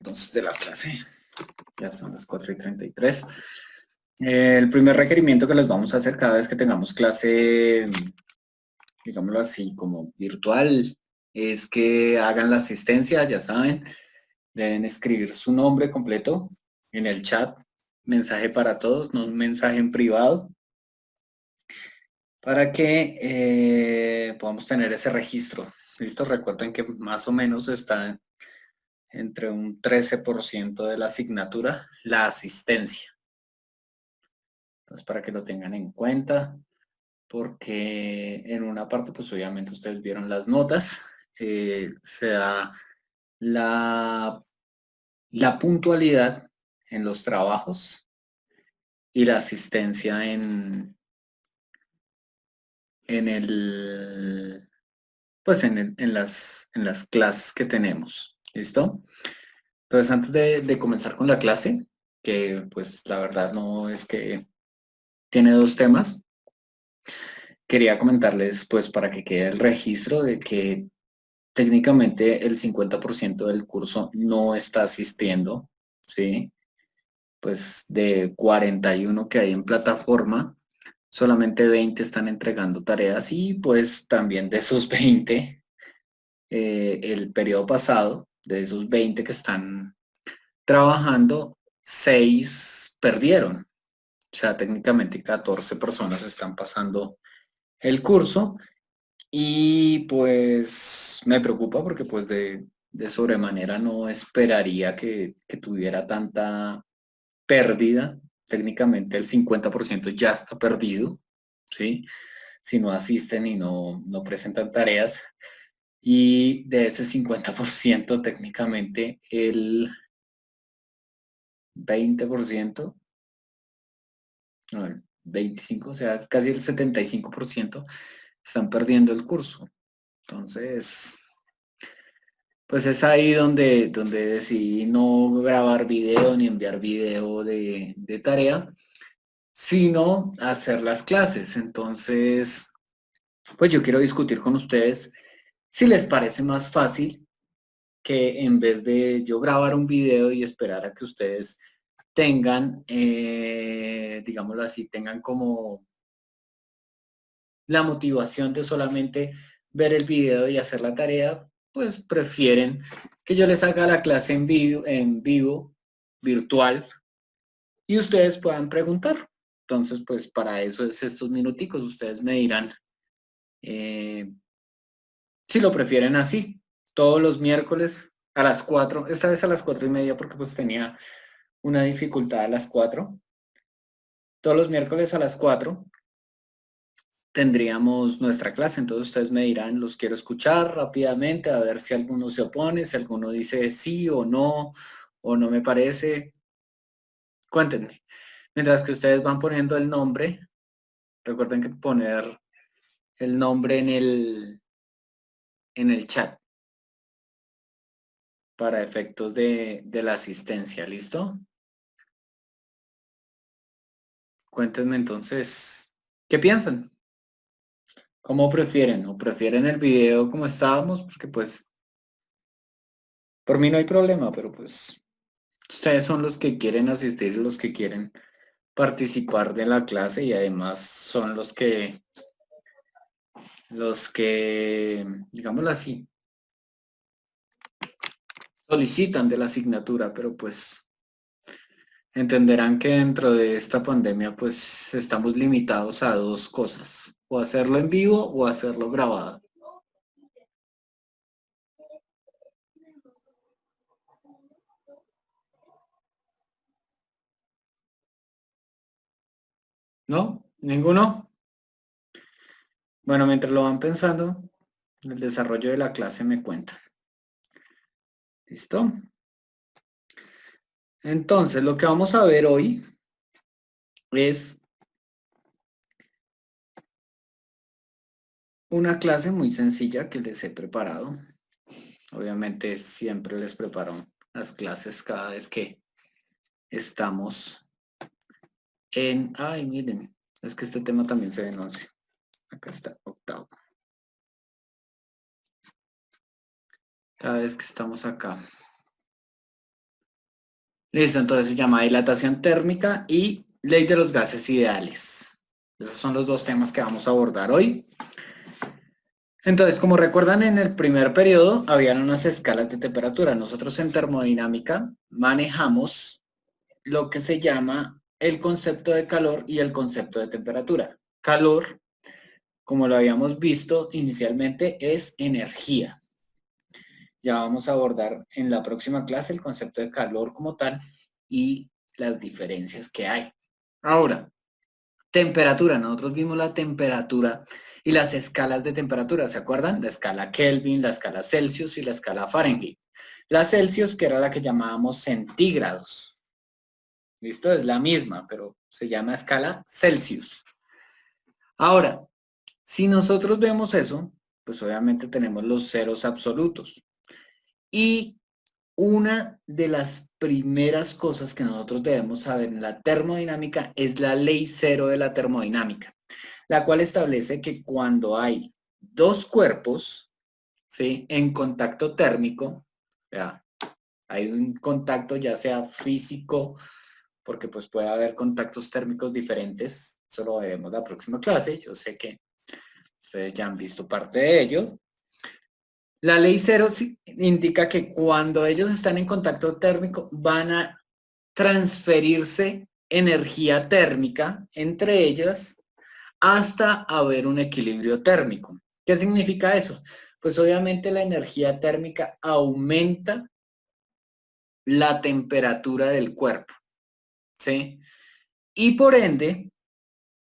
Entonces, de la clase. Ya son las 4:33. El primer requerimiento que les vamos a hacer cada vez que tengamos clase, digámoslo así, como virtual, es que hagan la asistencia, ya saben, deben escribir su nombre completo en el chat, mensaje para todos, no un mensaje en privado, para que podamos tener ese registro. ¿Listo? Recuerden que más o menos está entre un 13% de la asignatura, la asistencia. Entonces, para que lo tengan en cuenta, porque en una parte, pues obviamente ustedes vieron las notas, se da la puntualidad en los trabajos y la asistencia en el, pues en las clases que tenemos. ¿Listo? Entonces, antes de comenzar con la clase, que pues la verdad no es que tiene dos temas, quería comentarles pues para que quede el registro de que técnicamente el 50% del curso no está asistiendo, ¿sí? Pues de 41 que hay en plataforma, solamente 20 están entregando tareas y pues también de esos 20, el periodo pasado, de esos 20 que están trabajando, 6 perdieron. O sea, técnicamente 14 personas están pasando el curso y pues me preocupa porque pues de sobremanera no esperaría que tuviera tanta pérdida. Técnicamente el 50% ya está perdido, ¿sí? Si no asisten y no presentan tareas. Y de ese 50% técnicamente el 20%, no, el 25%, o sea, casi el 75% están perdiendo el curso. Entonces, pues es ahí donde decidí no grabar video ni enviar video de tarea, sino hacer las clases. Entonces, pues yo quiero discutir con ustedes si les parece más fácil que en vez de yo grabar un video y esperar a que ustedes tengan, digámoslo así, tengan como la motivación de solamente ver el video y hacer la tarea, pues prefieren que yo les haga la clase en vivo, virtual, y ustedes puedan preguntar. Entonces, pues para eso es estos minuticos. Ustedes me dirán si lo prefieren así. Todos los miércoles a las 4, esta vez a las 4:30 porque pues tenía una dificultad a las 4. Todos los miércoles a las 4 tendríamos nuestra clase, entonces ustedes me dirán, los quiero escuchar rápidamente, a ver si alguno se opone, si alguno dice sí o no me parece, cuéntenme. Mientras que ustedes van poniendo el nombre, recuerden que poner el nombre en el chat para efectos de la asistencia, ¿listo? Cuéntenme entonces, ¿qué piensan? ¿Cómo prefieren? ¿O prefieren el video como estábamos? Porque pues, por mí no hay problema, pero pues ustedes son los que quieren asistir y los que quieren participar de la clase y además son digámoslo así, solicitan de la asignatura, pero pues entenderán que dentro de esta pandemia pues estamos limitados a dos cosas, o hacerlo en vivo o hacerlo grabado. ¿No? ¿Ninguno? Bueno, mientras lo van pensando, el desarrollo de la clase me cuenta. ¿Listo? Entonces, lo que vamos a ver hoy es una clase muy sencilla que les he preparado. Obviamente siempre les preparo las clases cada vez que estamos en... Ay, miren, es que este tema también se ve en 11. Acá está, octavo. Cada vez que estamos acá. Listo, entonces se llama dilatación térmica y ley de los gases ideales. Esos son los dos temas que vamos a abordar hoy. Entonces, como recuerdan, en el primer periodo habían unas escalas de temperatura. Nosotros en termodinámica manejamos lo que se llama el concepto de calor y el concepto de temperatura. Calor, como lo habíamos visto inicialmente, es energía. Ya vamos a abordar en la próxima clase el concepto de calor como tal y las diferencias que hay. Ahora, temperatura. Nosotros vimos la temperatura y las escalas de temperatura, ¿se acuerdan? La escala Kelvin, la escala Celsius y la escala Fahrenheit. La Celsius, que era la que llamábamos centígrados. ¿Listo? Es la misma, pero se llama escala Celsius. Ahora, si nosotros vemos eso, pues obviamente tenemos los ceros absolutos. Y una de las primeras cosas que nosotros debemos saber en la termodinámica es la ley cero de la termodinámica, la cual establece que cuando hay dos cuerpos, ¿sí?, en contacto térmico, ¿ya?, hay un contacto ya sea físico, porque pues puede haber contactos térmicos diferentes, eso lo veremos la próxima clase, yo sé que ustedes ya han visto parte de ello. La ley cero indica que cuando ellos están en contacto térmico van a transferirse energía térmica entre ellas hasta haber un equilibrio térmico. ¿Qué significa eso? Pues obviamente la energía térmica aumenta la temperatura del cuerpo, ¿sí? Y por ende,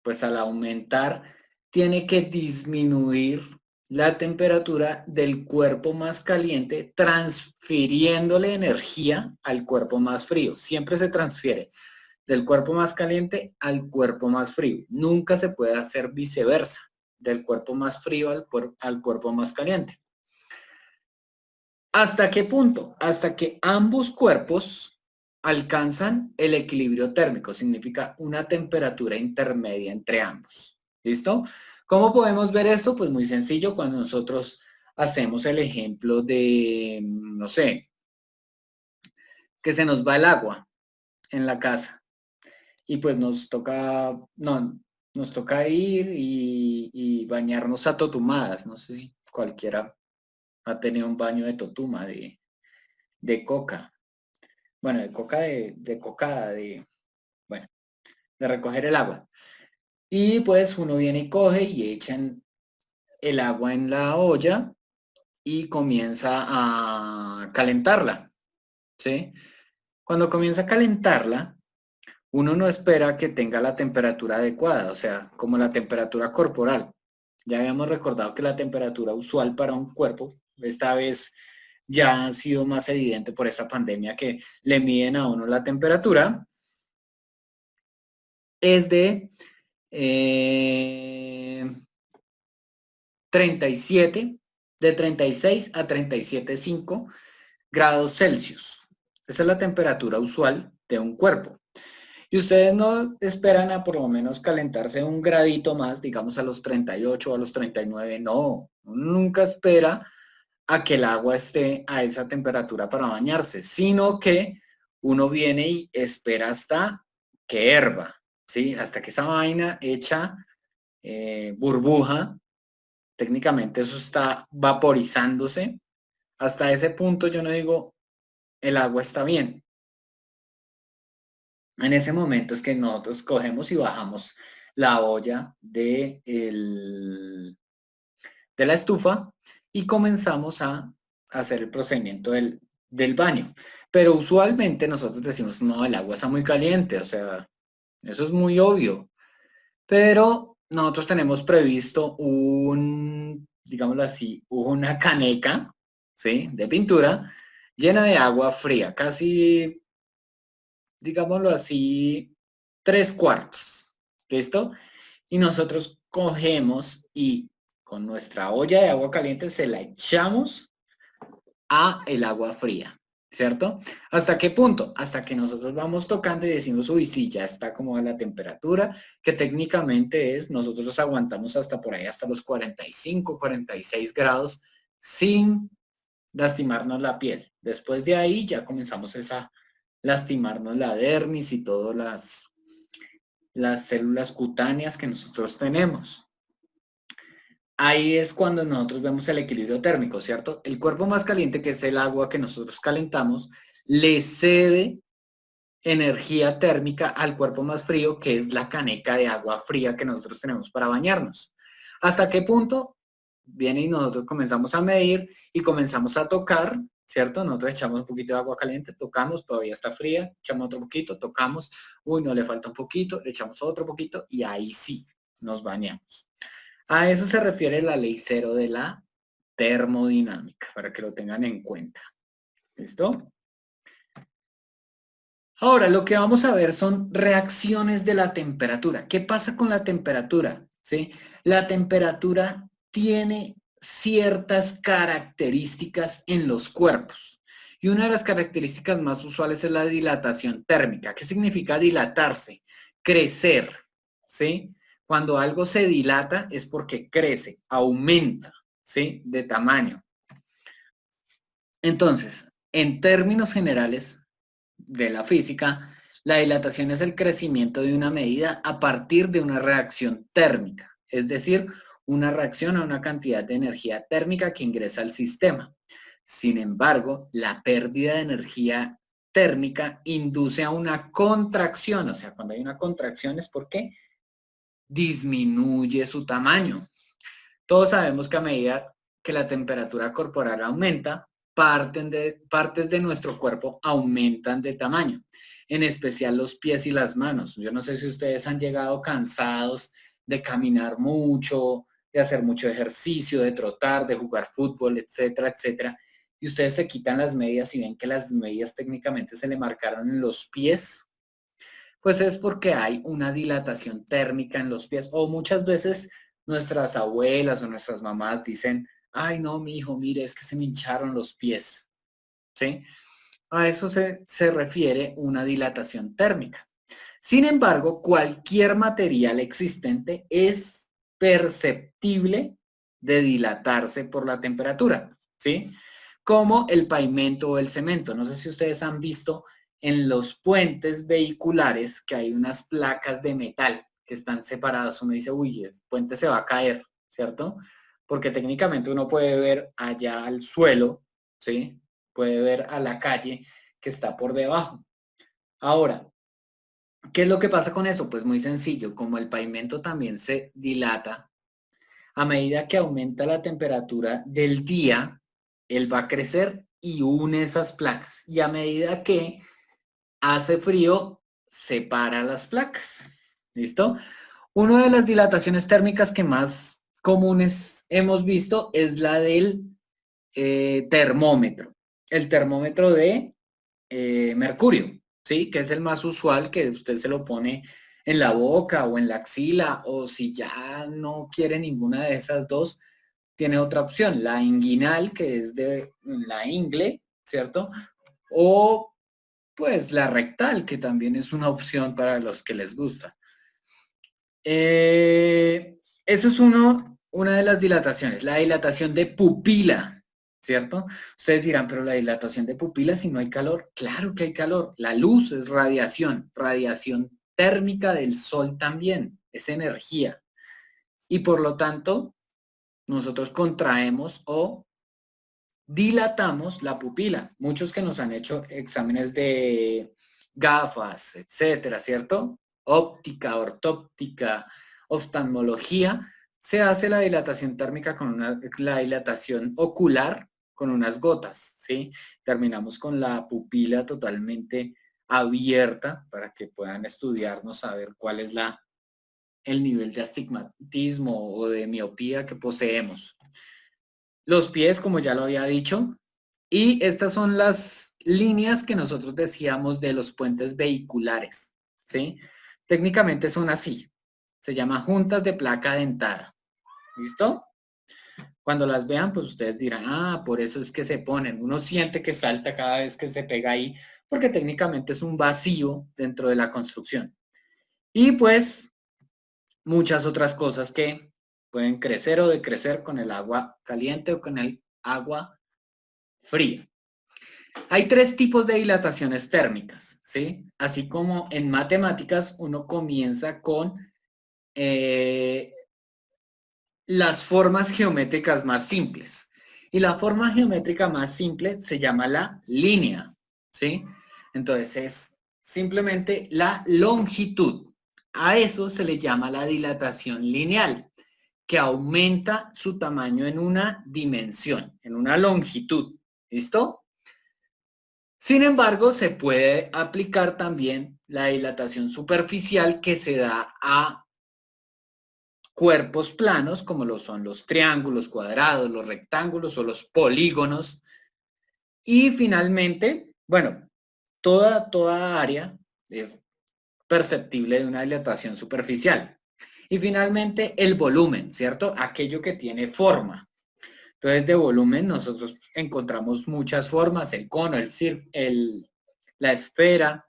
pues al aumentar, tiene que disminuir la temperatura del cuerpo más caliente, transfiriéndole energía al cuerpo más frío. Siempre se transfiere del cuerpo más caliente al cuerpo más frío. Nunca se puede hacer viceversa, del cuerpo más frío al cuerpo más caliente. ¿Hasta qué punto? Hasta que ambos cuerpos alcanzan el equilibrio térmico, significa una temperatura intermedia entre ambos. ¿Listo? ¿Cómo podemos ver eso? Pues muy sencillo, cuando nosotros hacemos el ejemplo de, no sé, que se nos va el agua en la casa y pues nos toca, no, nos toca ir y bañarnos a totumadas. No sé si cualquiera ha tenido un baño de totuma, de coca. Bueno, de coca, de cocada, bueno, de recoger el agua. Y pues uno viene y coge y echan el agua en la olla y comienza a calentarla, ¿sí? Cuando comienza a calentarla, uno no espera que tenga la temperatura adecuada, o sea, como la temperatura corporal. Ya habíamos recordado que la temperatura usual para un cuerpo, esta vez ya ha sido más evidente por esta pandemia que le miden a uno la temperatura, es de 37, de 36 a 37,5 grados Celsius. Esa es la temperatura usual de un cuerpo. Y ustedes no esperan a por lo menos calentarse un gradito más, digamos a los 38 o a los 39, no. Uno nunca espera a que el agua esté a esa temperatura para bañarse, sino que uno viene y espera hasta que herva, ¿sí? Hasta que esa vaina echa burbuja, técnicamente eso está vaporizándose. Hasta ese punto yo no digo, el agua está bien. En ese momento es que nosotros cogemos y bajamos la olla de la estufa y comenzamos a hacer el procedimiento del baño. Pero usualmente nosotros decimos, no, el agua está muy caliente, o sea, eso es muy obvio. Pero nosotros tenemos previsto digámoslo así, una caneca, ¿sí?, de pintura llena de agua fría, casi, digámoslo así, 3/4, ¿listo? Y nosotros cogemos y con nuestra olla de agua caliente se la echamos a el agua fría, ¿cierto? ¿Hasta qué punto? Hasta que nosotros vamos tocando y decimos, uy, sí, ya está como a la temperatura, que técnicamente es, nosotros los aguantamos hasta por ahí, hasta los 45, 46 grados, sin lastimarnos la piel. Después de ahí ya comenzamos lastimarnos la dermis y todas las células cutáneas que nosotros tenemos. Ahí es cuando nosotros vemos el equilibrio térmico, ¿cierto? El cuerpo más caliente, que es el agua que nosotros calentamos, le cede energía térmica al cuerpo más frío, que es la caneca de agua fría que nosotros tenemos para bañarnos. ¿Hasta qué punto? Viene y nosotros comenzamos a medir y comenzamos a tocar, ¿cierto? Nosotros echamos un poquito de agua caliente, tocamos, todavía está fría, echamos otro poquito, tocamos, uy, no le falta un poquito, le echamos otro poquito y ahí sí nos bañamos. A eso se refiere la ley cero de la termodinámica, para que lo tengan en cuenta. ¿Listo? Ahora, lo que vamos a ver son reacciones de la temperatura. ¿Qué pasa con la temperatura? ¿Sí? La temperatura tiene ciertas características en los cuerpos. Y una de las características más usuales es la dilatación térmica. ¿Qué significa dilatarse? Crecer, ¿sí? Cuando algo se dilata es porque crece, aumenta, ¿sí? De tamaño. Entonces, en términos generales de la física, la dilatación es el crecimiento de una medida a partir de una reacción térmica, es decir, una reacción a una cantidad de energía térmica que ingresa al sistema. Sin embargo, la pérdida de energía térmica induce a una contracción, o sea, cuando hay una contracción es porque disminuye su tamaño. Todos sabemos que a medida que la temperatura corporal aumenta, partes de nuestro cuerpo aumentan de tamaño, en especial los pies y las manos. Yo no sé si ustedes han llegado cansados de caminar mucho, de hacer mucho ejercicio, de trotar, de jugar fútbol, etcétera, etcétera. Y ustedes se quitan las medias y ven que las medias técnicamente se le marcaron en los pies, pues es porque hay una dilatación térmica en los pies, o muchas veces nuestras abuelas o nuestras mamás dicen, ay no, mi hijo, mire, es que se me hincharon los pies, ¿sí? A eso se refiere una dilatación térmica. Sin embargo, cualquier material existente es perceptible de dilatarse por la temperatura, ¿sí? Como el pavimento o el cemento. No sé si ustedes han visto en los puentes vehiculares que hay unas placas de metal que están separadas. Uno dice, uy, el puente se va a caer, ¿cierto? Porque técnicamente uno puede ver allá al suelo, ¿sí? Puede ver a la calle que está por debajo. Ahora, ¿qué es lo que pasa con eso? Pues muy sencillo, como el pavimento también se dilata, a medida que aumenta la temperatura del día, él va a crecer y une esas placas. Y a medida que hace frío, separa las placas. ¿Listo? Una de las dilataciones térmicas que más comunes hemos visto es la del termómetro. El termómetro de mercurio, ¿sí? Que es el más usual, que usted se lo pone en la boca o en la axila, o si ya no quiere ninguna de esas dos, tiene otra opción, la inguinal, que es de la ingle, ¿cierto? O pues la rectal, que también es una opción para los que les gusta. Eso es una de las dilataciones, la dilatación de pupila, ¿cierto? Ustedes dirán, pero la dilatación de pupila si no hay calor. Claro que hay calor. La luz es radiación, radiación térmica del sol también, es energía. Y por lo tanto, nosotros contraemos o dilatamos la pupila. Muchos que nos han hecho exámenes de gafas, etcétera, ¿cierto? Óptica, ortóptica, oftalmología, se hace la dilatación térmica con la dilatación ocular con unas gotas, ¿sí? Terminamos con la pupila totalmente abierta para que puedan estudiarnos, saber cuál es el nivel de astigmatismo o de miopía que poseemos. Los pies, como ya lo había dicho, y estas son las líneas que nosotros decíamos de los puentes vehiculares, ¿sí? Técnicamente son así, se llama juntas de placa dentada, ¿listo? Cuando las vean, pues ustedes dirán, ah, por eso es que se ponen, uno siente que salta cada vez que se pega ahí, porque técnicamente es un vacío dentro de la construcción. Y pues muchas otras cosas que pueden crecer o decrecer con el agua caliente o con el agua fría. Hay tres tipos de dilataciones térmicas, ¿sí? Así como en matemáticas uno comienza con las formas geométricas más simples. Y la forma geométrica más simple se llama la línea, ¿sí? Entonces es simplemente la longitud. A eso se le llama la dilatación lineal, que aumenta su tamaño en una dimensión, en una longitud. ¿Listo? Sin embargo, se puede aplicar también la dilatación superficial que se da a cuerpos planos, como lo son los triángulos, cuadrados, los rectángulos o los polígonos. Y finalmente, bueno, toda área es perceptible de una dilatación superficial. Y finalmente, el volumen, ¿cierto? Aquello que tiene forma. Entonces, de volumen nosotros encontramos muchas formas, el cono, la esfera,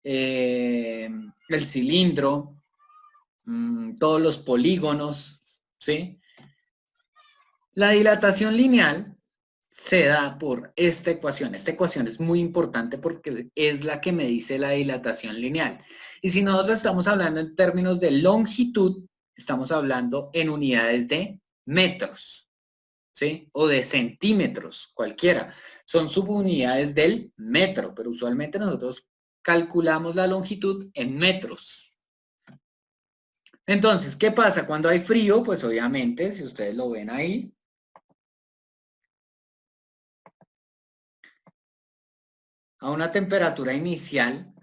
el cilindro, todos los polígonos, ¿sí? La dilatación lineal se da por esta ecuación. Esta ecuación es muy importante porque es la que me dice la dilatación lineal. Y si nosotros estamos hablando en términos de longitud, estamos hablando en unidades de metros, ¿sí? O de centímetros, cualquiera. Son subunidades del metro, pero usualmente nosotros calculamos la longitud en metros. Entonces, ¿qué pasa? Cuando hay frío, pues obviamente, si ustedes lo ven ahí, a una temperatura inicial,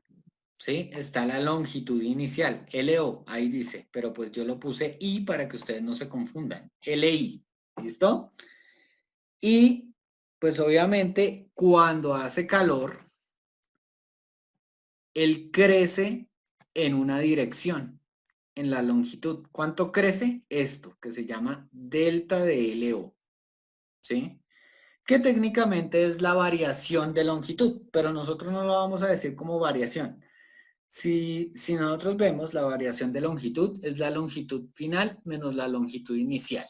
¿sí? Está la longitud inicial, LO, ahí dice, pero pues yo lo puse I para que ustedes no se confundan, LI, ¿listo? Y pues obviamente cuando hace calor, él crece en una dirección, en la longitud. ¿Cuánto crece? Esto, que se llama delta de LO, ¿sí? Que técnicamente es la variación de longitud, pero nosotros no lo vamos a decir como variación. Si nosotros vemos la variación de longitud, es la longitud final menos la longitud inicial.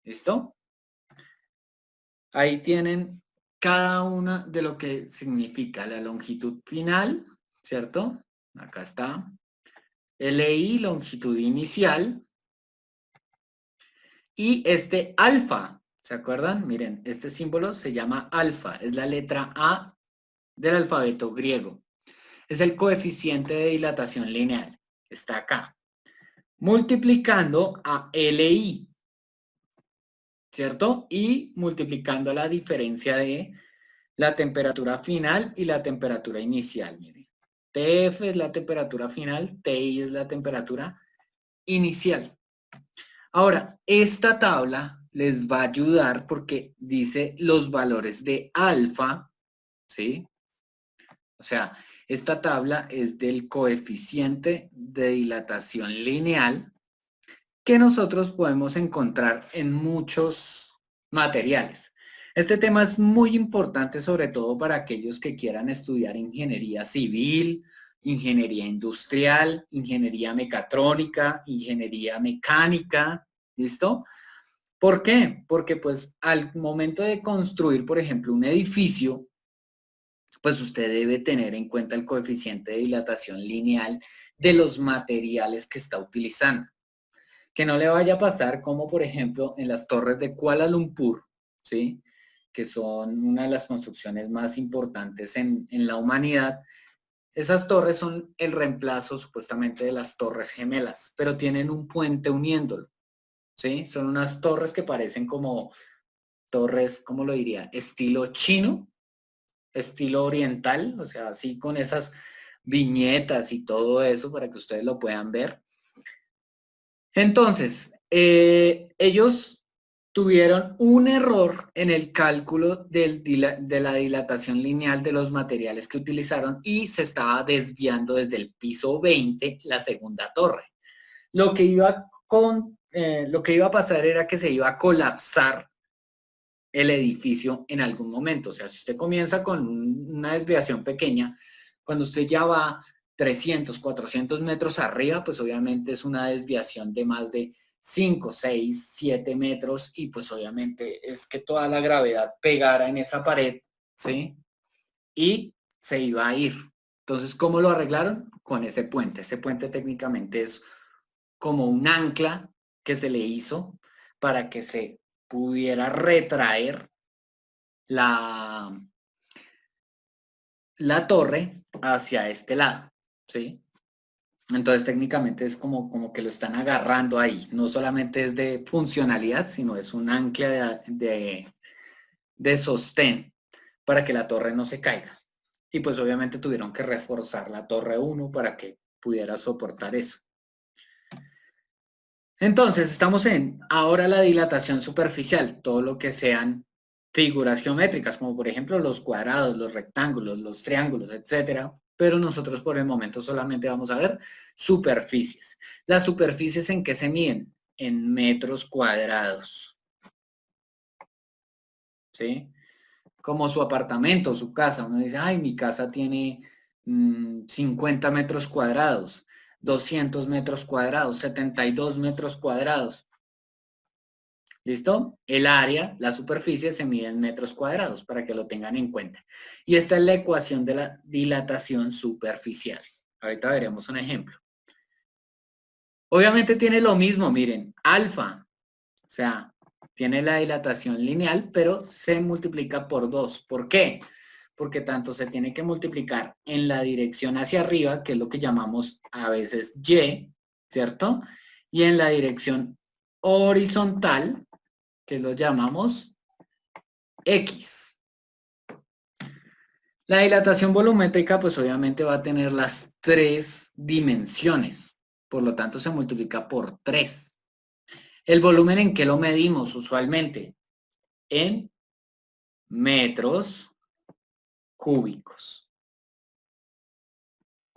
¿Listo? Ahí tienen cada una de lo que significa la longitud final, ¿cierto? Acá está. LI, longitud inicial. Y este alfa, ¿se acuerdan? Miren, este símbolo se llama alfa, es la letra A del alfabeto griego. Es el coeficiente de dilatación lineal. Está acá. Multiplicando a LI, ¿cierto? Y multiplicando la diferencia de la temperatura final y la temperatura inicial. Miren, TF es la temperatura final, TI es la temperatura inicial. Ahora, esta tabla les va a ayudar porque dice los valores de alfa, ¿sí? O sea, esta tabla es del coeficiente de dilatación lineal que nosotros podemos encontrar en muchos materiales. Este tema es muy importante, sobre todo para aquellos que quieran estudiar ingeniería civil, ingeniería industrial, ingeniería mecatrónica, ingeniería mecánica, ¿listo? ¿Por qué? Porque pues al momento de construir, por ejemplo, un edificio, pues usted debe tener en cuenta el coeficiente de dilatación lineal de los materiales que está utilizando. Que no le vaya a pasar como, por ejemplo, en las torres de Kuala Lumpur, ¿sí? Que son una de las construcciones más importantes en la humanidad. Esas torres son el reemplazo supuestamente de las torres gemelas, pero tienen un puente uniéndolo, ¿sí? Son unas torres que parecen como torres, ¿cómo lo diría? Estilo chino, estilo oriental, o sea, así con esas viñetas y todo eso para que ustedes lo puedan ver. Entonces, ellos tuvieron un error en el cálculo de la dilatación lineal de los materiales que utilizaron y se estaba desviando desde el piso 20 la segunda torre. Lo que iba a pasar era que se iba a colapsar el edificio en algún momento. O sea, si usted comienza con una desviación pequeña, cuando usted ya va 300, 400 metros arriba, pues obviamente es una desviación de más de 5, 6, 7 metros y pues obviamente es que toda la gravedad pegara en esa pared, ¿sí? Y se iba a ir. Entonces, ¿cómo lo arreglaron? Con ese puente. Ese puente técnicamente es como un ancla que se le hizo para que se pudiera retraer la, la torre hacia este lado, ¿sí? Entonces técnicamente es como que lo están agarrando ahí. No solamente es de funcionalidad, sino es un ancla de sostén para que la torre no se caiga. Y pues obviamente tuvieron que reforzar la torre 1 para que pudiera soportar eso. Entonces estamos en ahora la dilatación superficial, todo lo que sean figuras geométricas, como por ejemplo los cuadrados, los rectángulos, los triángulos, etcétera. Pero nosotros por el momento solamente vamos a ver superficies. ¿Las superficies en qué se miden? En metros cuadrados. ¿Sí? Como su apartamento, su casa. Uno dice, ay, mi casa tiene 50 metros cuadrados, 200 metros cuadrados, 72 metros cuadrados. ¿Listo? El área, la superficie se mide en metros cuadrados para que lo tengan en cuenta. Y esta es la ecuación de la dilatación superficial. Ahorita veremos un ejemplo. Obviamente tiene lo mismo, miren, alfa, o sea, tiene la dilatación lineal, pero se multiplica por 2. ¿Por qué? Porque tanto se tiene que multiplicar en la dirección hacia arriba, que es lo que llamamos a veces Y, ¿cierto? Y en la dirección horizontal, que lo llamamos X. La dilatación volumétrica, pues obviamente va a tener las 3 dimensiones, por lo tanto se multiplica por 3. ¿El volumen en qué lo medimos usualmente? En metros cúbicos.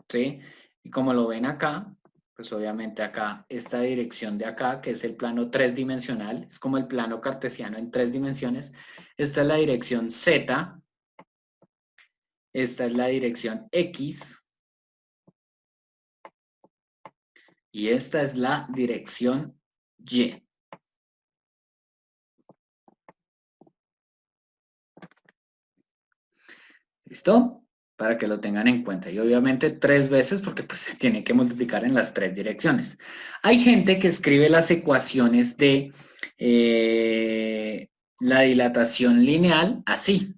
¿Sí? Y como lo ven acá, pues obviamente acá, esta dirección de acá, que es el plano 3-dimensional, es como el plano cartesiano en 3 dimensiones. Esta es la dirección Z, esta es la dirección X, y esta es la dirección Y. ¿Listo? Para que lo tengan en cuenta. Y obviamente 3 veces porque pues se tiene que multiplicar en las 3 direcciones. Hay gente que escribe las ecuaciones de la dilatación lineal así.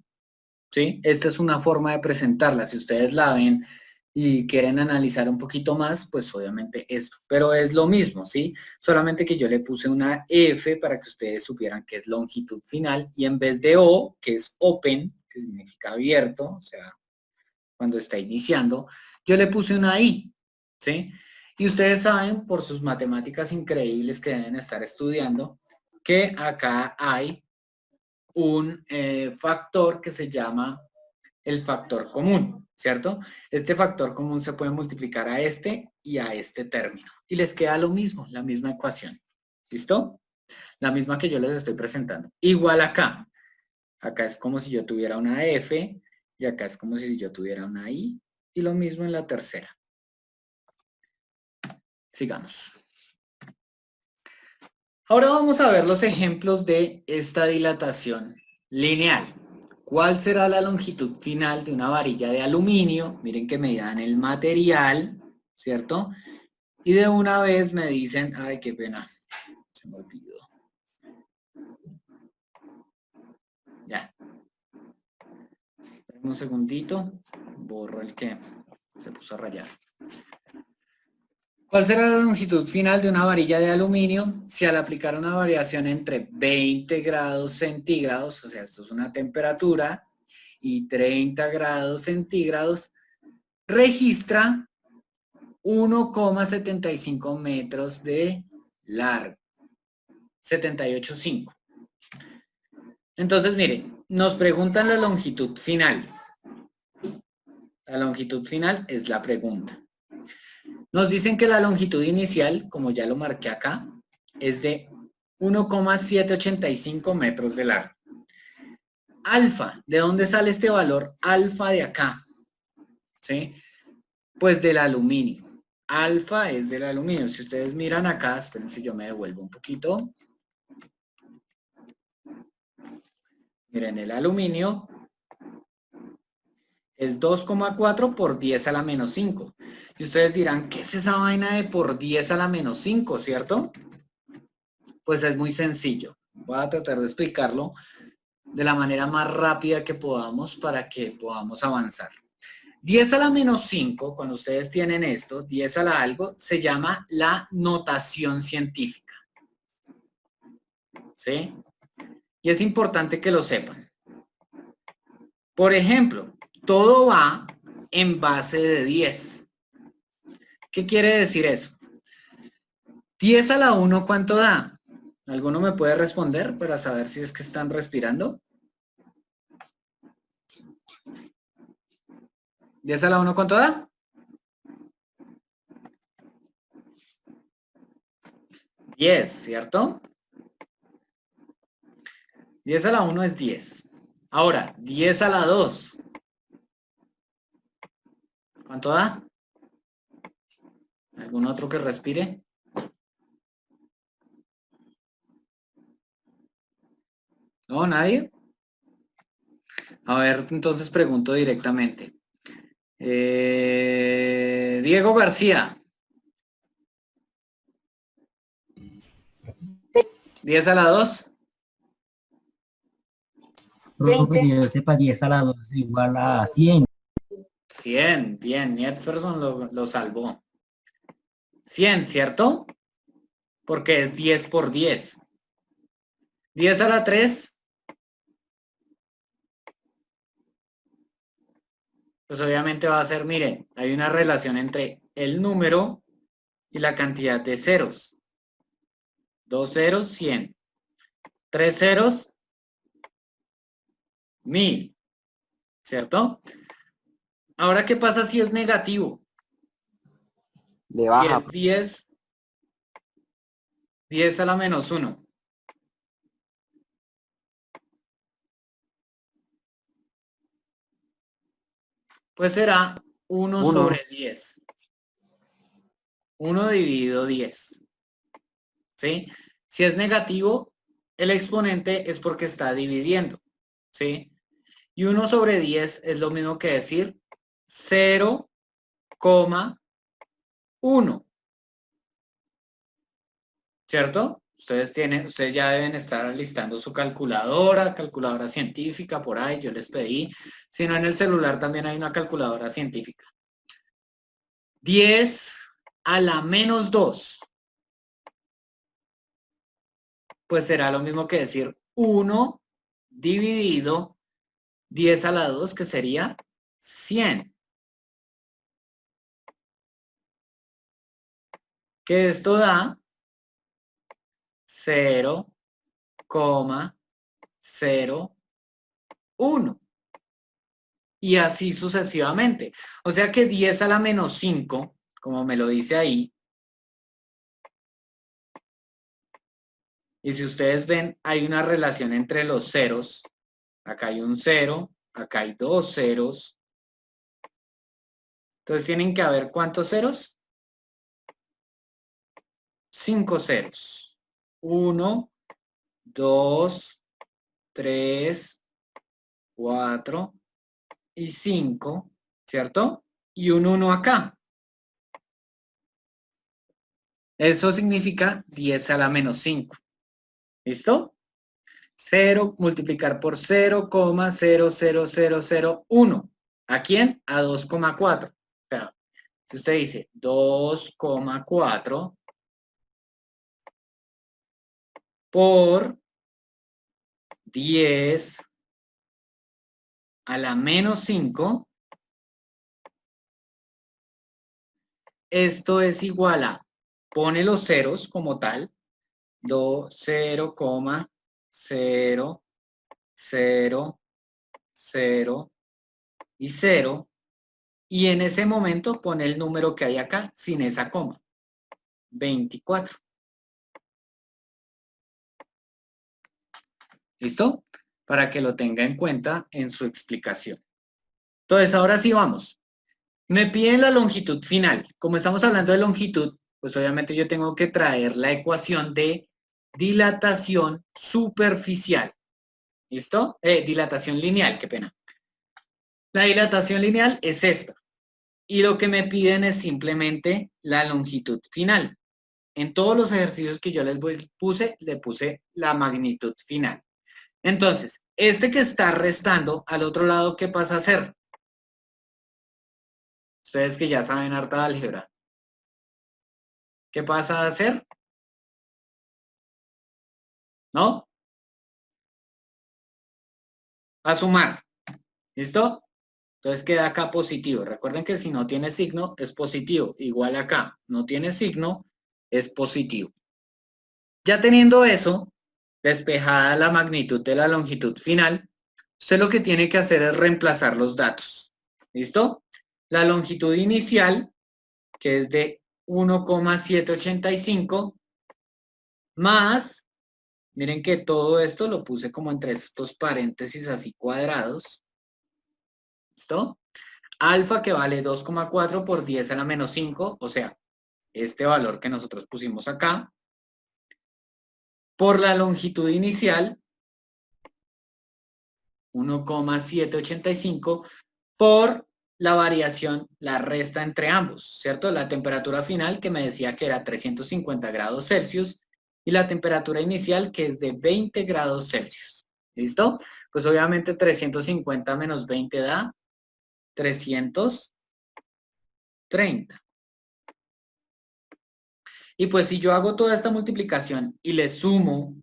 ¿Sí? Esta es una forma de presentarla. Si ustedes la ven y quieren analizar un poquito más, pues obviamente esto. Pero es lo mismo, ¿sí? Solamente que yo le puse una F para que ustedes supieran que es longitud final y en vez de O, que es open, que significa abierto, o sea, cuando está iniciando, yo le puse una I, ¿sí? Y ustedes saben, por sus matemáticas increíbles que deben estar estudiando, que acá hay un factor que se llama el factor común, ¿cierto? Este factor común se puede multiplicar a este y a este término. Y les queda lo mismo, la misma ecuación. ¿Listo? La misma que yo les estoy presentando. Igual acá. Acá es como si yo tuviera una F y acá es como si yo tuviera una I. Y lo mismo en la tercera. Sigamos. Ahora vamos a ver los ejemplos de esta dilatación lineal. ¿Cuál será la longitud final de una varilla de aluminio? Miren que me dan el material, ¿cierto? Y de una vez me dicen, ay, qué pena, se me olvidó. Ya. Esperen un segundito, borro el que se puso a rayar. ¿Cuál será la longitud final de una varilla de aluminio si al aplicar una variación entre 20 grados centígrados, o sea, esto es una temperatura, y 30 grados centígrados, registra 1,75 metros de largo? 78,5. Entonces, miren, nos preguntan la longitud final. La longitud final es la pregunta. Nos dicen que la longitud inicial, como ya lo marqué acá, es de 1,785 metros de largo. Alfa, ¿de dónde sale este valor alfa de acá? ¿Sí? Pues del aluminio. Alfa es del aluminio. Si ustedes miran acá, espérense, yo me devuelvo un poquito. Miren, el aluminio Es 2,4 por 10 a la menos 5. Y ustedes dirán, ¿qué es esa vaina de por 10 a la menos 5, cierto? Pues es muy sencillo. Voy a tratar de explicarlo de la manera más rápida que podamos para que podamos avanzar. 10 a la menos 5, cuando ustedes tienen esto, 10 a la algo, se llama la notación científica. ¿Sí? Y es importante que lo sepan. Por ejemplo, todo va en base de 10. ¿Qué quiere decir eso? 10 a la 1, ¿cuánto da? ¿Alguno me puede responder para saber si es que están respirando? 10 a la 1, ¿cuánto da? 10, ¿cierto? 10 a la 1 es 10. Ahora, 10 a la 2. ¿Cuánto da? ¿Algún otro que respire? ¿No? ¿Nadie? A ver, entonces pregunto directamente. Diego García. 10 a la 2. Profe, que yo sepa, 10 a la 2 es igual a 100. 100, bien, Jefferson lo salvó. 100, ¿cierto? Porque es 10 por 10. 10 a la 3, pues obviamente va a ser, miren, hay una relación entre el número y la cantidad de ceros. 2 ceros, 100. 3 ceros, 1000, ¿cierto? Ahora, ¿qué pasa si es negativo? Le Si baja. es 10 a la menos 1. Pues será 1 sobre 10. 1 dividido 10. ¿Sí? Si es negativo, el exponente es porque está dividiendo. ¿Sí? Y 1 sobre 10 es lo mismo que decir 0,1. ¿Cierto? Ustedes ya deben estar listando su calculadora científica por ahí, yo les pedí. Si no, en el celular también hay una calculadora científica. 10 a la menos 2. Pues será lo mismo que decir 1 dividido 10 a la 2, que sería 100. Que esto da 0,01. Y así sucesivamente. O sea que 10 a la menos 5, como me lo dice ahí, y si ustedes ven, hay una relación entre los ceros. Acá hay un 0, acá hay 2 ceros. Entonces tienen que haber ¿cuántos ceros? 5 ceros. 1, 2, 3, 4 y 5, ¿cierto? Y un 1 acá. Eso significa 10 a la menos 5. ¿Listo? 0 multiplicar por 0,00001. ¿A quién? A 2,4. O sea, si usted dice 2,4 por 10 a la menos 5, esto es igual a, pone los ceros como tal, 0,000 y 0, y en ese momento pone el número que hay acá, sin esa coma, 24. ¿Listo? Para que lo tenga en cuenta en su explicación. Entonces, ahora sí vamos. Me piden la longitud final. Como estamos hablando de longitud, pues obviamente yo tengo que traer la ecuación de dilatación superficial. ¿Listo? Dilatación lineal, qué pena. La dilatación lineal es esta. Y lo que me piden es simplemente la longitud final. En todos los ejercicios que yo le puse la magnitud final. Entonces, este que está restando, al otro lado, ¿qué pasa a hacer? Ustedes que ya saben harta de álgebra. ¿Qué pasa a hacer? ¿No? A sumar. ¿Listo? Entonces queda acá positivo. Recuerden que si no tiene signo, es positivo. Igual acá, no tiene signo, es positivo. Ya teniendo eso, despejada la magnitud de la longitud final, usted lo que tiene que hacer es reemplazar los datos. ¿Listo? La longitud inicial, que es de 1,785, más, miren que todo esto lo puse como entre estos paréntesis así cuadrados. ¿Listo? Alfa, que vale 2,4 por 10 a la menos 5, o sea, este valor que nosotros pusimos acá, por la longitud inicial, 1,785, por la variación, la resta entre ambos, ¿cierto? La temperatura final que me decía que era 350 grados Celsius y la temperatura inicial que es de 20 grados Celsius. ¿Listo? Pues obviamente 350 menos 20 da 330. Y pues si yo hago toda esta multiplicación y le sumo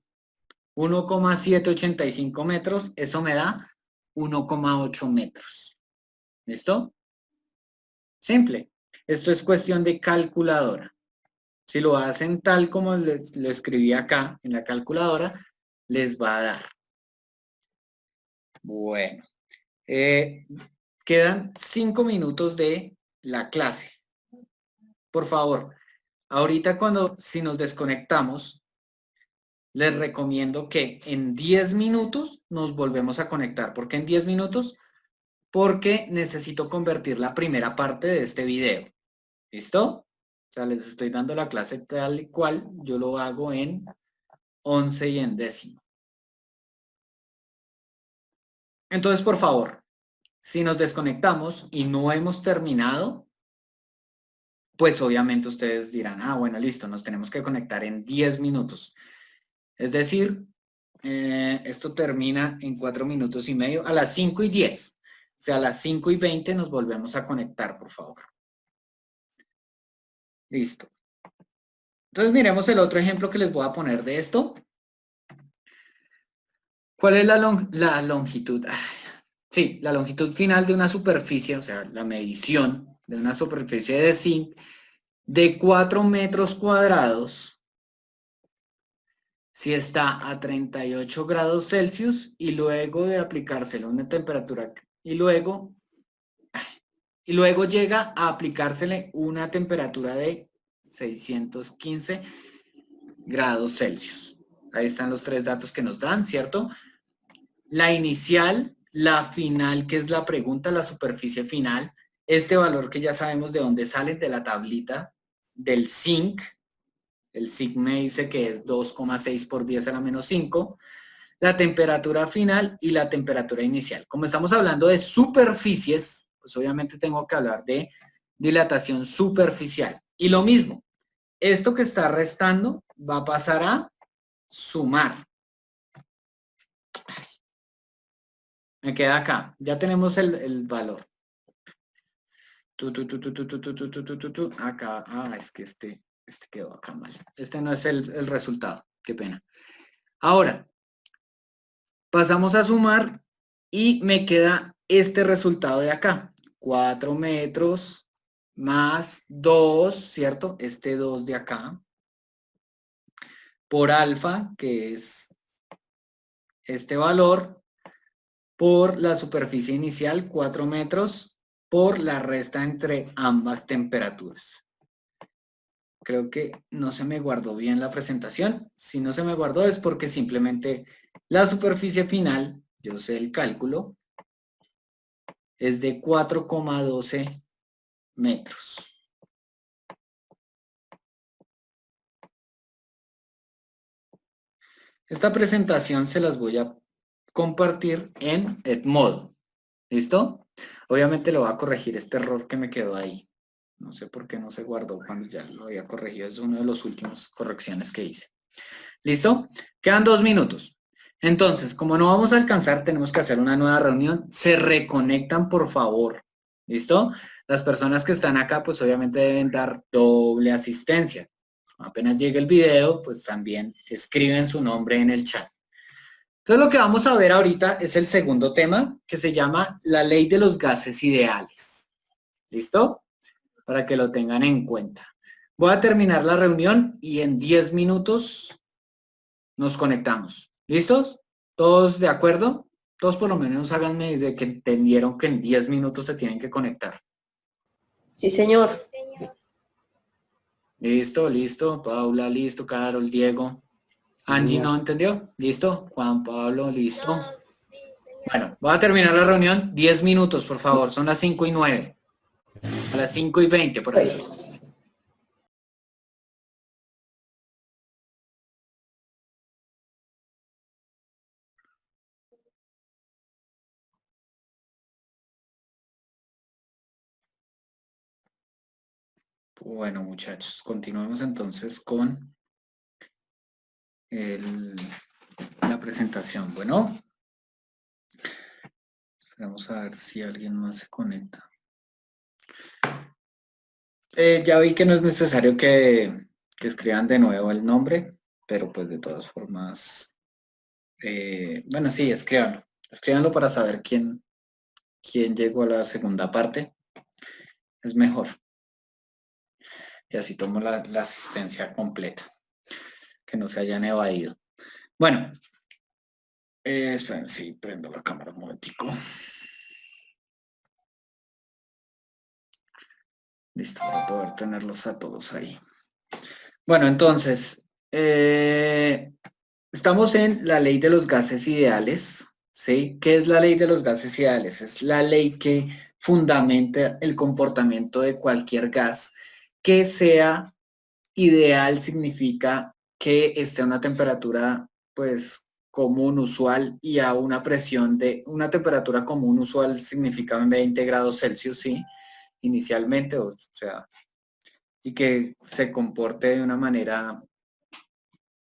1,785 metros, eso me da 1,8 metros. ¿Listo? Simple. Esto es cuestión de calculadora. Si lo hacen tal como lo escribí acá en la calculadora, les va a dar. Bueno. Quedan 5 minutos de la clase. Por favor, ahorita si nos desconectamos, les recomiendo que en 10 minutos nos volvemos a conectar. ¿Por qué en 10 minutos? Porque necesito convertir la primera parte de este video. ¿Listo? O sea, les estoy dando la clase tal y cual yo lo hago en 11 y en décimo. Entonces, por favor, si nos desconectamos y no hemos terminado, pues obviamente ustedes dirán, ah, bueno, listo, nos tenemos que conectar en 10 minutos. Es decir, esto termina en 4 minutos y medio, a las 5 y 10. O sea, a las 5 y 20 nos volvemos a conectar, por favor. Listo. Entonces miremos el otro ejemplo que les voy a poner de esto. ¿Cuál es la longitud? Sí, la longitud final de una superficie, o sea, la medición de una superficie de zinc de 4 metros cuadrados si está a 38 grados Celsius y luego de aplicárselo una temperatura y luego llega a aplicársele una temperatura de 615 grados Celsius. Ahí están los 3 datos que nos dan, ¿cierto? La inicial, la final, que es la pregunta, la superficie final, este valor que ya sabemos de dónde sale, de la tablita del zinc. El zinc me dice que es 2,6 por 10 a la menos 5. La temperatura final y la temperatura inicial. Como estamos hablando de superficies, pues obviamente tengo que hablar de dilatación superficial. Y lo mismo, esto que está restando va a pasar a sumar. Me queda acá. Ya tenemos el valor. Acá. Ah, es que este quedó acá mal. Este no es el resultado. Qué pena. Ahora, pasamos a sumar y me queda este resultado de acá. 4 metros más 2, ¿cierto? Este 2 de acá. Por alfa, que es este valor, por la superficie inicial, 4 metros, por la resta entre ambas temperaturas. Creo que no se me guardó bien la presentación. Si no se me guardó es porque simplemente la superficie final, yo sé el cálculo, es de 4,12 metros. Esta presentación se las voy a compartir en Edmodo. ¿Listo? Obviamente lo voy a corregir este error que me quedó ahí. No sé por qué no se guardó cuando ya lo había corregido. Es una de las últimas correcciones que hice. ¿Listo? Quedan 2 minutos. Entonces, como no vamos a alcanzar, tenemos que hacer una nueva reunión. Se reconectan, por favor. ¿Listo? Las personas que están acá, pues obviamente deben dar doble asistencia. Apenas llegue el video, pues también escriben su nombre en el chat. Entonces, lo que vamos a ver ahorita es el segundo tema, que se llama la ley de los gases ideales. ¿Listo? Para que lo tengan en cuenta. Voy a terminar la reunión y en 10 minutos nos conectamos. ¿Listos? ¿Todos de acuerdo? Todos por lo menos háganme desde que entendieron que en 10 minutos se tienen que conectar. Sí, señor. Listo, listo. Paula, listo. Carol, Diego. Angie, ¿no entendió? ¿Listo? Juan Pablo, listo. Bueno, voy a terminar la reunión. 10 minutos, por favor. Son las 5:09. A las 5:20, por ahí. Bueno, muchachos, continuemos entonces con la presentación. Bueno, vamos a ver si alguien más se conecta. Ya vi que no es necesario que escriban de nuevo el nombre, pero pues de todas formas, bueno, sí, escríbanlo. Escríbanlo para saber quién llegó a la segunda parte. Es mejor. Y así tomo la asistencia completa. Que no se hayan evadido. Bueno, esperen, sí, prendo la cámara un momentico. Listo, para poder tenerlos a todos ahí. Bueno, entonces, estamos en la ley de los gases ideales, ¿sí? ¿Qué es la ley de los gases ideales? Es la ley que fundamenta el comportamiento de cualquier gas que sea ideal, significa que esté a una temperatura, pues, común, usual, y a una presión de, una temperatura común, usual, significa 20 grados Celsius, ¿sí? Inicialmente, o sea, y que se comporte de una manera,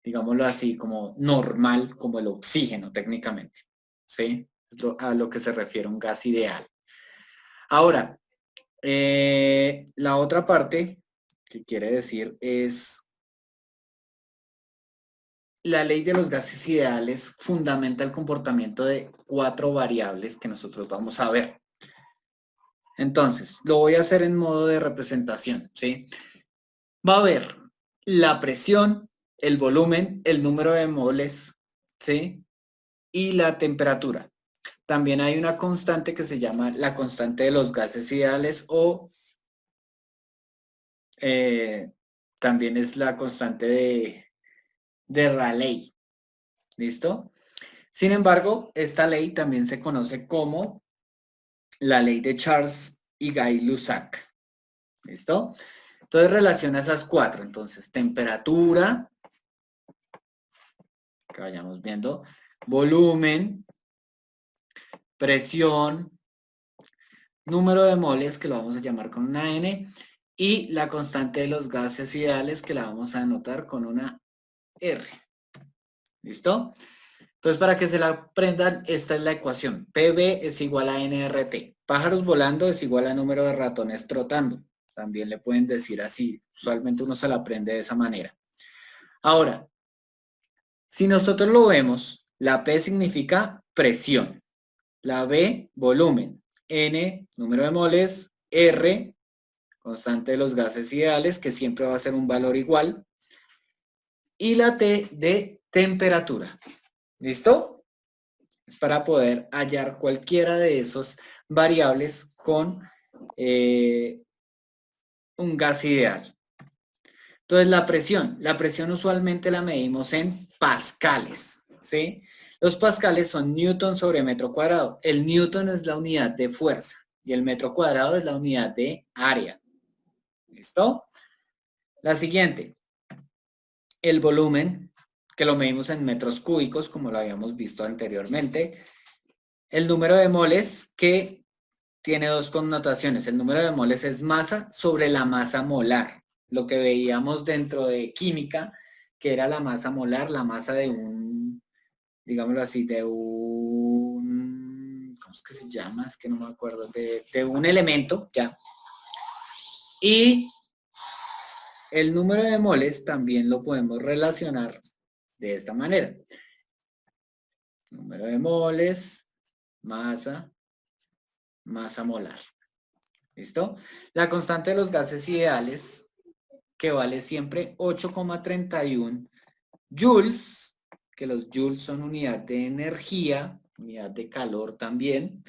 digámoslo así, como normal, como el oxígeno técnicamente, ¿sí? Es a lo que se refiere un gas ideal. Ahora, la otra parte que quiere decir es la ley de los gases ideales fundamenta el comportamiento de 4 variables que nosotros vamos a ver. Entonces, lo voy a hacer en modo de representación, ¿sí? Va a haber la presión, el volumen, el número de moles, ¿sí? Y la temperatura. También hay una constante que se llama la constante de los gases ideales o también es la constante de Rayleigh. ¿Listo? Sin embargo, esta ley también se conoce como la ley de Charles y Gay-Lussac. ¿Listo? Entonces relaciona esas 4. Entonces, temperatura, que vayamos viendo, volumen, presión, número de moles, que lo vamos a llamar con una N, y la constante de los gases ideales, que la vamos a anotar con una R. ¿Listo? Entonces, para que se la aprendan, esta es la ecuación. PV es igual a NRT. Pájaros volando es igual a número de ratones trotando. También le pueden decir así. Usualmente uno se la aprende de esa manera. Ahora, si nosotros lo vemos, la P significa presión. La B, volumen. N, número de moles. R, constante de los gases ideales, que siempre va a ser un valor igual. Y la T de temperatura. ¿Listo? Es para poder hallar cualquiera de esos variables con un gas ideal. Entonces, la presión usualmente la medimos en pascales, ¿sí? Los pascales son newton sobre metro cuadrado. El newton es la unidad de fuerza y el metro cuadrado es la unidad de área. ¿Listo? La siguiente, el volumen, que lo medimos en metros cúbicos, como lo habíamos visto anteriormente. El número de moles, que tiene dos connotaciones. El número de moles es masa sobre la masa molar. Lo que veíamos dentro de química, que era la masa molar, la masa de un, digámoslo así, de un, ¿cómo es que se llama? Es que no me acuerdo, de un elemento, ya. Y el número de moles también lo podemos relacionar de esta manera. Número de moles, masa, masa molar. ¿Listo? La constante de los gases ideales, que vale siempre 8,31 joules, que los joules son unidad de energía, unidad de calor también,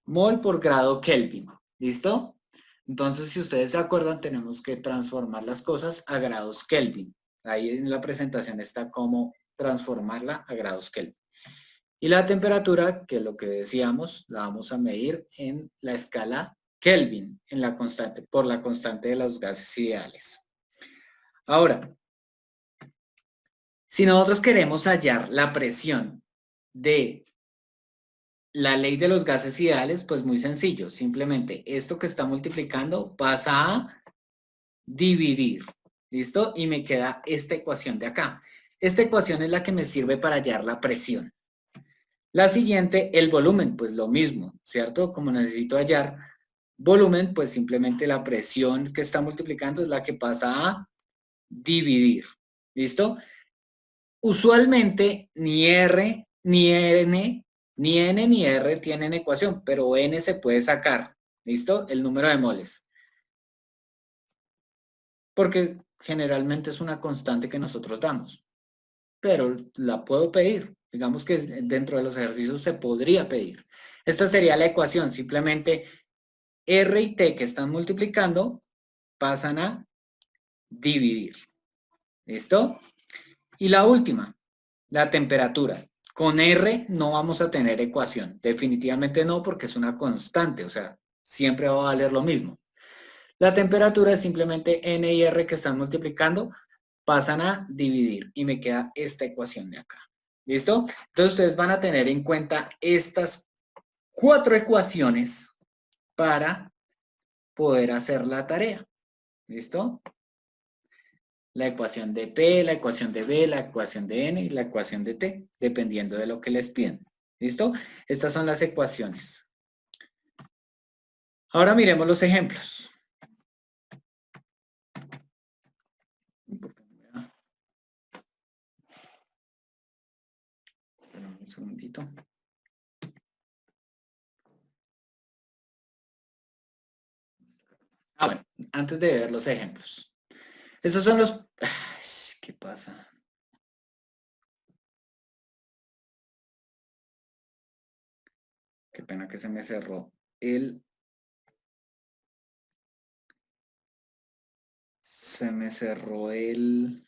mol por grado Kelvin. ¿Listo? Entonces, si ustedes se acuerdan, tenemos que transformar las cosas a grados Kelvin. Ahí en la presentación está cómo transformarla a grados Kelvin. Y la temperatura, que es lo que decíamos, la vamos a medir en la escala Kelvin, en la constante, por la constante de los gases ideales. Ahora, si nosotros queremos hallar la presión de la ley de los gases ideales, pues muy sencillo. Simplemente esto que está multiplicando pasa a dividir. ¿Listo? Y me queda esta ecuación de acá. Esta ecuación es la que me sirve para hallar la presión. La siguiente, el volumen, pues lo mismo, ¿cierto? Como necesito hallar volumen, pues simplemente la presión que está multiplicando es la que pasa a dividir. ¿Listo? Usualmente ni R, ni N, ni N ni R tienen ecuación, pero N se puede sacar. ¿Listo? El número de moles. Porque generalmente es una constante que nosotros damos. Pero la puedo pedir. Digamos que dentro de los ejercicios se podría pedir. Esta sería la ecuación. Simplemente R y T que están multiplicando pasan a dividir. ¿Listo? Y la última, la temperatura. Con R no vamos a tener ecuación. Definitivamente no, porque es una constante. O sea, siempre va a valer lo mismo. La temperatura es simplemente N y R que están multiplicando, pasan a dividir. Y me queda esta ecuación de acá. ¿Listo? Entonces ustedes van a tener en cuenta estas 4 ecuaciones para poder hacer la tarea. ¿Listo? La ecuación de P, la ecuación de B, la ecuación de N y la ecuación de T, dependiendo de lo que les piden. ¿Listo? Estas son las ecuaciones. Ahora miremos los ejemplos. Esperen un segundito. Bueno, antes de ver los ejemplos. Estos son los... Ay, ¿qué pasa? Qué pena que se me cerró el... Se me cerró el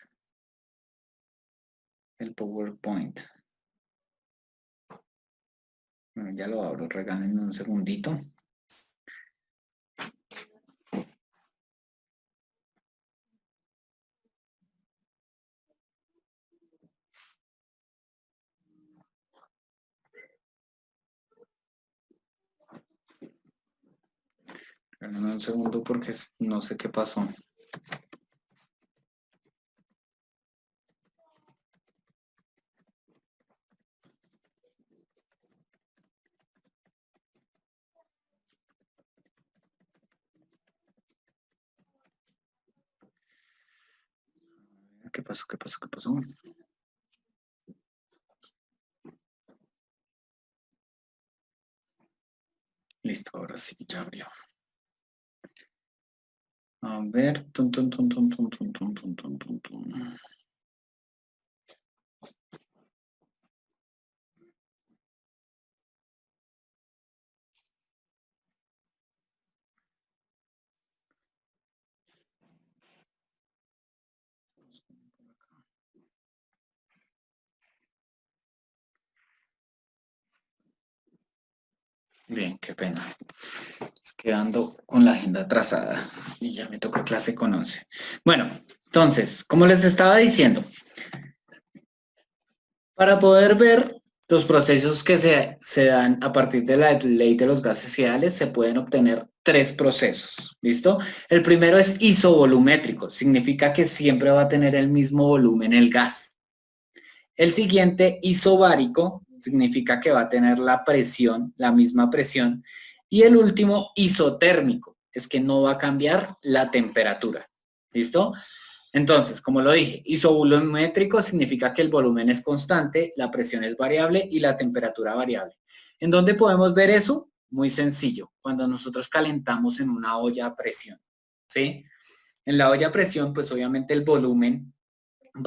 PowerPoint. Bueno, ya lo abro, regálenme un segundito. Regálenme un segundo porque no sé qué pasó. ¿Qué pasó? ¿Qué pasó? ¿Qué pasó? Listo, ahora sí, ya abrió. A ver. Tun, tun, tun, tun, tun, tun, tun, tun, tun, tun, tun. Bien, qué pena. Es que ando con la agenda atrasada y ya me toca clase con 11. Bueno, entonces, como les estaba diciendo, para poder ver Los procesos que se dan a partir de la ley de los gases ideales se pueden obtener 3 procesos, ¿listo? El primero es isovolumétrico, significa que siempre va a tener el mismo volumen el gas. El siguiente, isobárico, significa que va a tener la presión, la misma presión. Y el último, isotérmico, es que no va a cambiar la temperatura, ¿listo? Entonces, como lo dije, isovolumétrico significa que el volumen es constante, la presión es variable y la temperatura variable. ¿En dónde podemos ver eso? Muy sencillo, cuando nosotros calentamos en una olla a presión, ¿sí? En la olla a presión, pues obviamente el volumen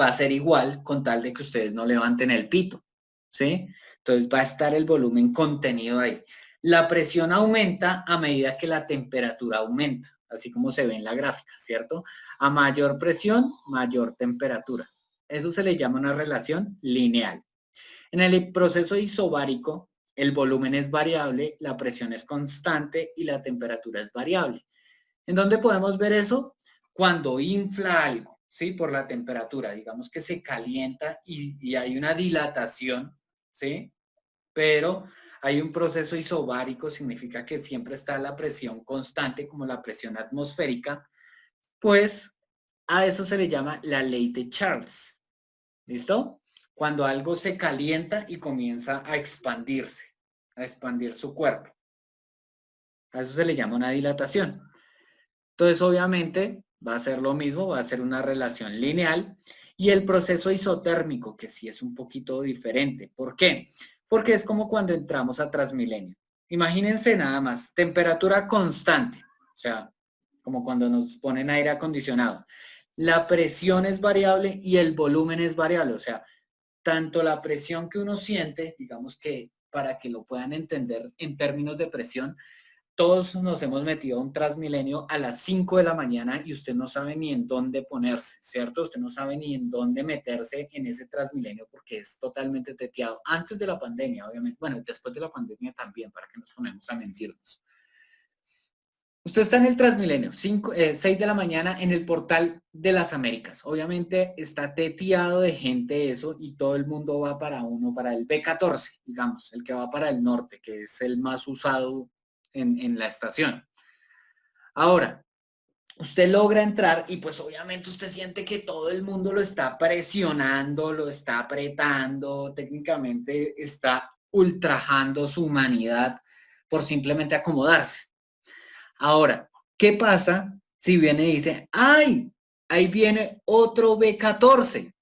va a ser igual con tal de que ustedes no levanten el pito, ¿sí? Entonces va a estar el volumen contenido ahí. La presión aumenta a medida que la temperatura aumenta, así como se ve en la gráfica, ¿cierto? A mayor presión, mayor temperatura. Eso se le llama una relación lineal. En el proceso isobárico, el volumen es variable, la presión es constante y la temperatura es variable. ¿En dónde podemos ver eso? Cuando infla algo, ¿sí? Por la temperatura, digamos que se calienta y hay una dilatación, ¿sí? Pero hay un proceso isobárico, significa que siempre está la presión constante, como la presión atmosférica, pues a eso se le llama la ley de Charles, ¿listo? Cuando algo se calienta y comienza a expandir su cuerpo. A eso se le llama una dilatación. Entonces, obviamente, va a ser lo mismo, va a ser una relación lineal. Y el proceso isotérmico, que sí es un poquito diferente. ¿Por qué? Porque es como cuando entramos a Transmilenio. Imagínense nada más, temperatura constante, o sea, como cuando nos ponen aire acondicionado. La presión es variable y el volumen es variable, o sea, tanto la presión que uno siente, digamos que para que lo puedan entender en términos de presión, todos nos hemos metido a un Transmilenio a las 5 de la mañana y usted no sabe ni en dónde ponerse, ¿cierto? Usted no sabe ni en dónde meterse en ese Transmilenio porque es totalmente teteado. Antes de la pandemia, obviamente. Bueno, después de la pandemia también, para que nos ponemos a mentirnos. Usted está en el Transmilenio, 6 de la mañana en el Portal de las Américas. Obviamente está teteado de gente eso y todo el mundo va para el B14, digamos, el que va para el norte, que es el más usado en la estación. Ahora, usted logra entrar y pues obviamente usted siente que todo el mundo lo está presionando, lo está apretando, técnicamente está ultrajando su humanidad por simplemente acomodarse. Ahora, ¿qué pasa si viene y dice, ¡ay! Ahí viene otro B14?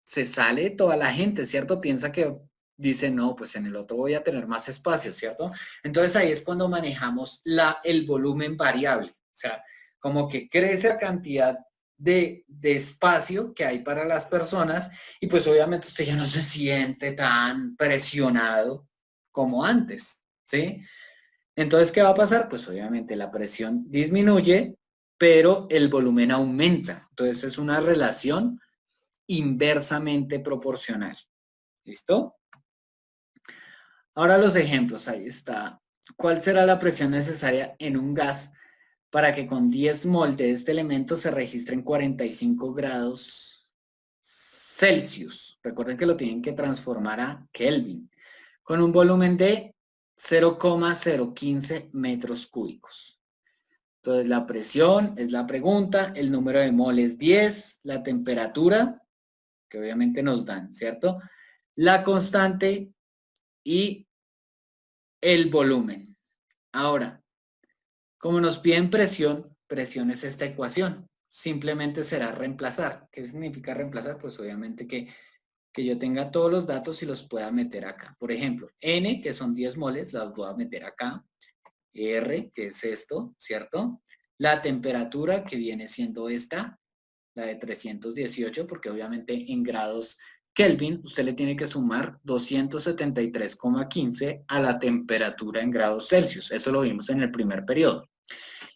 Se sale toda la gente, ¿cierto? Piensa que dice, no, pues en el otro voy a tener más espacio, ¿cierto? Entonces ahí es cuando manejamos el volumen variable. O sea, como que crece la cantidad de espacio que hay para las personas y pues obviamente usted ya no se siente tan presionado como antes, ¿sí? Entonces, ¿qué va a pasar? Pues obviamente la presión disminuye, pero el volumen aumenta. Entonces es una relación inversamente proporcional. ¿Listo? Ahora los ejemplos, ahí está. ¿Cuál será la presión necesaria en un gas para que con 10 mol de este elemento se registren 45 grados Celsius? Recuerden que lo tienen que transformar a Kelvin, con un volumen de 0,015 metros cúbicos. Entonces la presión es la pregunta, el número de mol es 10, la temperatura, que obviamente nos dan, ¿cierto? La constante y el volumen. Ahora, como nos piden presión, presión es esta ecuación. Simplemente será reemplazar. ¿Qué significa reemplazar? Pues obviamente que yo tenga todos los datos y los pueda meter acá. Por ejemplo, N, que son 10 moles, las voy a meter acá. R, que es esto, ¿cierto? La temperatura, que viene siendo esta, la de 318, porque obviamente en grados Kelvin usted le tiene que sumar 273,15 a la temperatura en grados Celsius. Eso lo vimos en el primer periodo.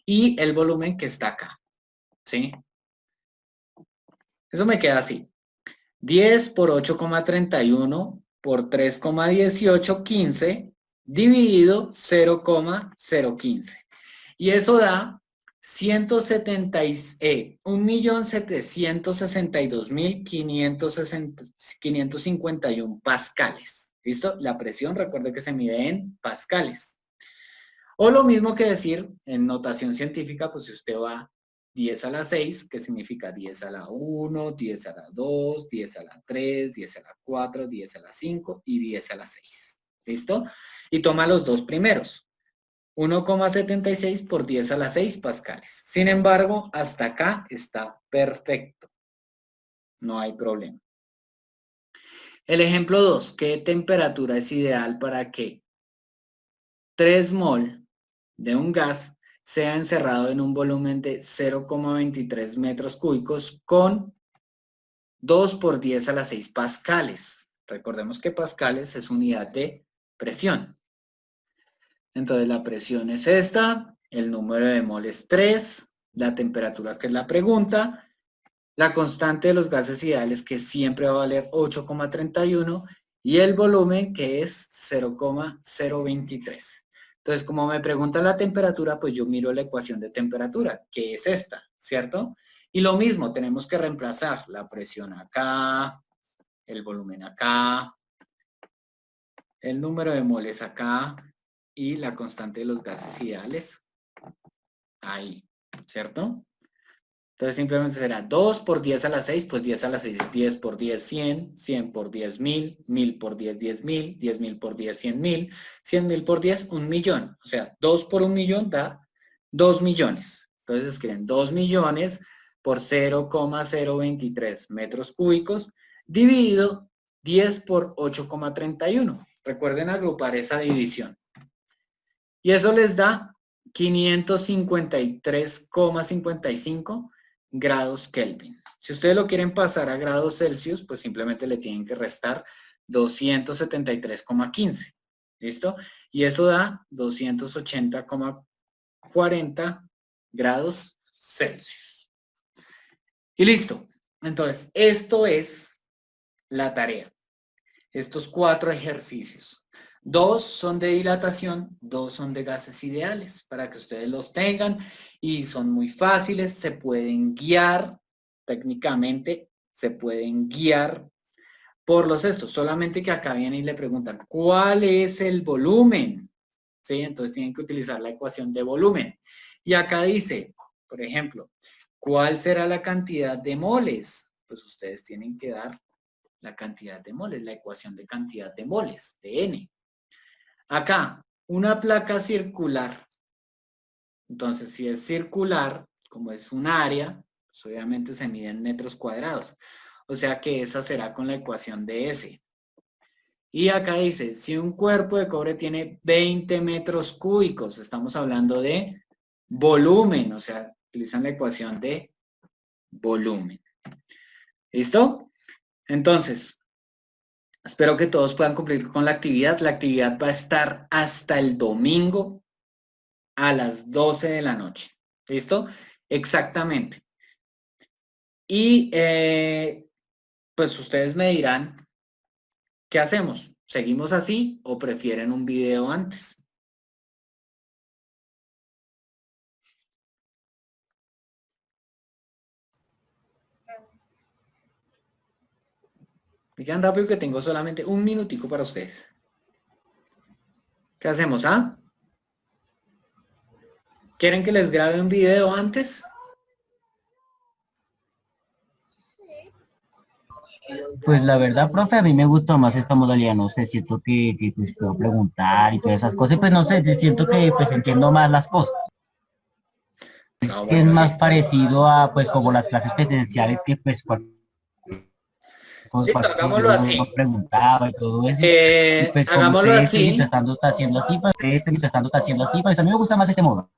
Y el volumen que está acá, ¿sí? Eso me queda así. 10 por 8,31 por 3,1815 dividido 0,015. Y eso da 1.762.551 pascales. ¿Listo? La presión, recuerde que se mide en pascales. O lo mismo que decir en notación científica, pues si usted va 10 a la 6, que significa 10 a la 1, 10 a la 2, 10 a la 3, 10 a la 4, 10 a la 5 y 10 a la 6. ¿Listo? Y toma los dos primeros. 1,76 por 10 a la 6 pascales. Sin embargo, hasta acá está perfecto. No hay problema. El ejemplo 2. ¿Qué temperatura es ideal para que 3 mol de un gas sea encerrado en un volumen de 0,23 metros cúbicos con 2 por 10 a la 6 pascales? Recordemos que pascales es unidad de presión. Entonces la presión es esta, el número de mol es 3, la temperatura que es la pregunta, la constante de los gases ideales que siempre va a valer 8,31 y el volumen que es 0,023. Entonces, como me preguntan la temperatura, pues yo miro la ecuación de temperatura, que es esta, ¿cierto? Y lo mismo, tenemos que reemplazar la presión acá, el volumen acá, el número de moles acá y la constante de los gases ideales ahí, ¿cierto? Entonces simplemente será 2 por 10 a la 6, pues 10 a la 6 es 10 por 10, 100, 100 por 10, 1000, 1000 por 10, 10.000, 10.000 por 10, 100.000, 100.000 por 10, 1.000.000. O sea, 2 por 1.000.000 da 2 millones. Entonces escriben 2 millones por 0,023 metros cúbicos dividido 10 por 8,31. Recuerden agrupar esa división. Y eso les da 553,55 grados Kelvin. Si ustedes lo quieren pasar a grados Celsius, pues simplemente le tienen que restar 273,15. ¿Listo? Y eso da 280,40 grados Celsius. Y listo. Entonces, esto es la tarea. Estos 4 ejercicios. 2 son de dilatación, 2 son de gases ideales, para que ustedes los tengan y son muy fáciles, se pueden guiar técnicamente, se pueden guiar por los estos, solamente que acá vienen y le preguntan, ¿cuál es el volumen? ¿Sí? Entonces tienen que utilizar la ecuación de volumen. Y acá dice, por ejemplo, ¿cuál será la cantidad de moles? Pues ustedes tienen que dar la cantidad de moles, la ecuación de cantidad de moles, de N. Acá, una placa circular. Entonces, si es circular, como es un área, pues obviamente se mide en metros cuadrados. O sea que esa será con la ecuación de S. Y acá dice, si un cuerpo de cobre tiene 20 metros cúbicos, estamos hablando de volumen, o sea, utilizan la ecuación de volumen. ¿Listo? Entonces, espero que todos puedan cumplir con la actividad. La actividad va a estar hasta el domingo a las 12 de la noche. ¿Listo? Exactamente. Y pues ustedes me dirán, ¿qué hacemos? ¿Seguimos así o prefieren un video antes? Digan rápido que tengo solamente un minutico para ustedes. ¿Qué hacemos, ah? ¿Quieren que les grabe un video antes? Pues la verdad, profe, a mí me gustó más esta modalidad, no sé, siento que pues puedo preguntar y todas esas cosas, pues no sé, siento que pues entiendo más las cosas. No, Que es bueno, más listo. parecido a pues como las clases presenciales que pues Listo, yo hagámoslo así. preguntaba y todo eso. Y pues como Hagámoslo usted este así. mientras tanto está haciendo así, pues este mientras tanto está haciendo así, pues a mí me gusta más este modo.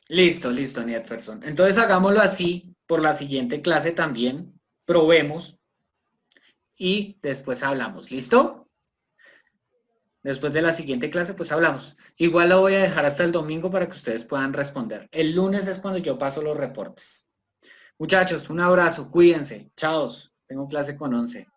Listo, listo, Nietferson. Entonces hagámoslo así por la siguiente clase también. Probemos y después hablamos. ¿Listo? Después de la siguiente clase, pues hablamos. Igual lo voy a dejar hasta el domingo para que ustedes puedan responder. El lunes es cuando yo paso los reportes. Muchachos, un abrazo, cuídense. Chao. Tengo clase con 11.